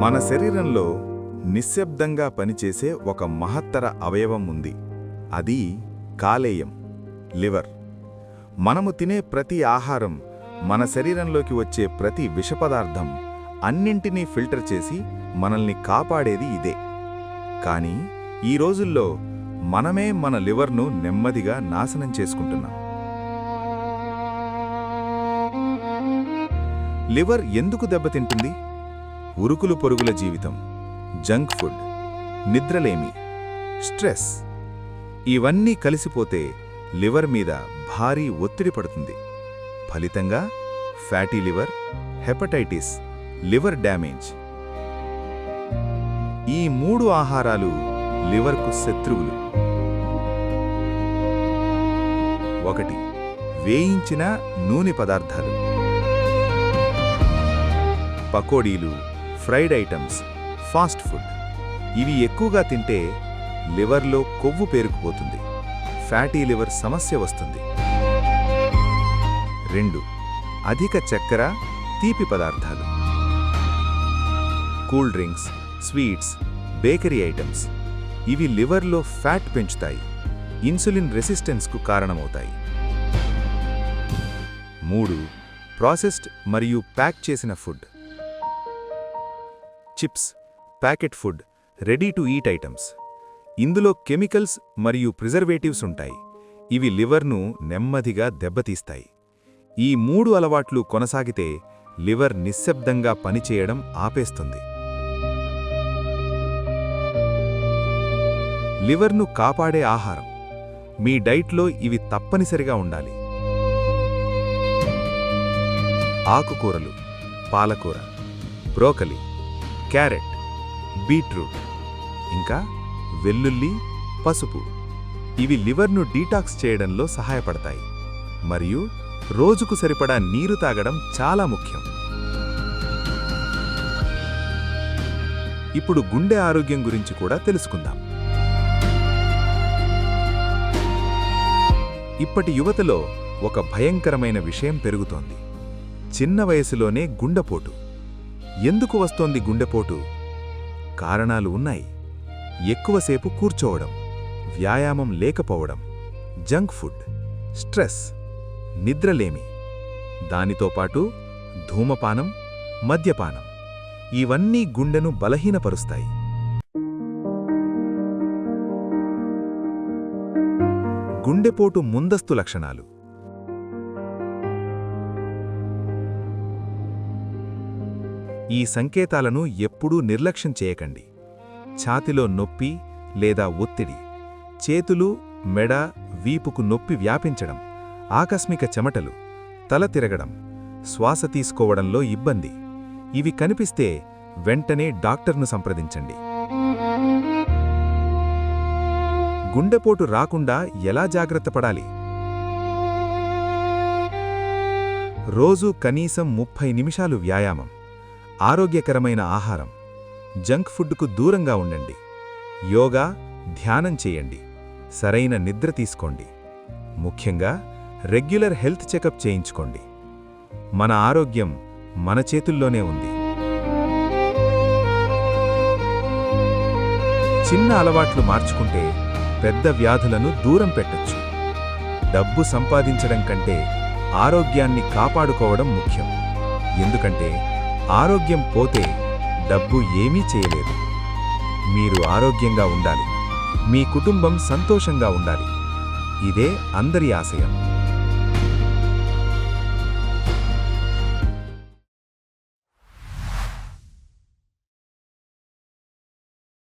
మన శరీరంలో నిశ్శబ్దంగా పనిచేసే ఒక మహత్తర అవయవం ఉంది. అది కాలేయం, లివర్. మనము తినే ప్రతి ఆహారం, మన శరీరంలోకి వచ్చే ప్రతి విషపదార్థం అన్నింటినీ ఫిల్టర్ చేసి మనల్ని కాపాడేది ఇదే. కానీ ఈ రోజుల్లో మనమే మన లివర్ను నెమ్మదిగా నాశనం చేసుకుంటున్నాం. లివర్ ఎందుకు దెబ్బతింటుంది? ఉరుకులు పొరుగుల జీవితం, జంక్ ఫుడ్, నిద్రలేమి, స్ట్రెస్ ఇవన్నీ కలిసిపోతే లివర్ మీద భారీ ఒత్తిడి పడుతుంది. ఫలితంగా fatty liver, hepatitis, liver damage. ఈ 3 ఆహారాలు లివర్కు శత్రువులు. 1. వేయించిన నూనె పదార్థాలు. పకోడీలు, ఫ్రైడ్ ఐటమ్స్, ఫాస్ట్ ఫుడ్. ఇవి ఎక్కువగా తింటే లివర్లో కొవ్వు పేరుకుపోతుంది, ఫ్యాటీ లివర్ సమస్య వస్తుంది. 2. అధిక చక్కెర, తీపి పదార్థాలు. Cool drinks, sweets, bakery items. ఇవి లివర్లో ఫ్యాట్ పెంచుతాయి, ఇన్సులిన్ రెసిస్టెన్స్కు కారణమవుతాయి. 3. ప్రాసెస్డ్ మరియు ప్యాక్ చేసిన food. Chips, packet food, ready to eat items. ఇందులో కెమికల్స్ మరియు ప్రిజర్వేటివ్స్ ఉంటాయి. ఇవి లివర్ను నెమ్మదిగా దెబ్బతీస్తాయి. ఈ 3 అలవాట్లు కొనసాగితే లివర్ నిశ్శబ్దంగా పనిచేయడం ఆపేస్తుంది. లివర్ను కాపాడే ఆహారం. మీ డైట్లో ఇవి తప్పనిసరిగా ఉండాలి. ఆకుకూరలు, పాలకూర, బ్రోకలి, క్యారెట్, బీట్రూట్, ఇంకా వెల్లుల్లి, పసుపు. ఇవి లివర్ను డీటాక్స్ చేయడంలో సహాయపడతాయి. మరియు రోజుకు సరిపడా నీరు తాగడం చాలా ముఖ్యం. ఇప్పుడు గుండె ఆరోగ్యం గురించి కూడా తెలుసుకుందాం. ఇప్పటి యువతలో ఒక భయంకరమైన విషయం పెరుగుతోంది. చిన్న వయసులోనే గుండెపోటు. ఎందుకు వస్తోంది గుండెపోటు? కారణాలు ఉన్నాయి. ఎక్కువసేపు కూర్చోవడం, వ్యాయామం లేకపోవడం, జంక్ ఫుడ్, స్ట్రెస్, నిద్రలేమి. దానితో పాటు ధూమపానం, మద్యపానం. ఇవన్నీ గుండెను బలహీనపరుస్తాయి. గుండెపోటు ముందస్తు లక్షణాలు. ఈ సంకేతాలను ఎప్పుడూ నిర్లక్ష్యం చేయకండి. ఛాతిలో నొప్పి లేదా ఒత్తిడి, చేతులు, మెడ, వీపుకు నొప్పి వ్యాపించడం, ఆకస్మిక చెమటలు, తల తిరగడం, శ్వాస తీసుకోవడంలో ఇబ్బంది. ఇవి కనిపిస్తే వెంటనే డాక్టర్ను సంప్రదించండి. గుండెపోటు రాకుండా ఎలా జాగ్రత్త పడాలి? రోజూ కనీసం 30 నిమిషాలు వ్యాయామం, ఆరోగ్యకరమైన ఆహారం, జంక్ ఫుడ్కు దూరంగా ఉండండి. యోగా, ధ్యానం చేయండి. సరైన నిద్ర తీసుకోండి. ముఖ్యంగా రెగ్యులర్ హెల్త్ చెకప్ చేయించుకోండి. మన ఆరోగ్యం మన చేతుల్లోనే ఉంది. చిన్న అలవాట్లు మార్చుకుంటే పెద్ద వ్యాధులను దూరం పెట్టొచ్చు. డబ్బు సంపాదించడం కంటే ఆరోగ్యాన్ని కాపాడుకోవడం ముఖ్యం. ఎందుకంటే ఆరోగ్యం పోతే డబ్బు ఏమీ చేయలేదు. మీరు ఆరోగ్యంగా ఉండాలి. మీ కుటుంబం సంతోషంగా ఉండాలి. ఇదే అందరి ఆశయం.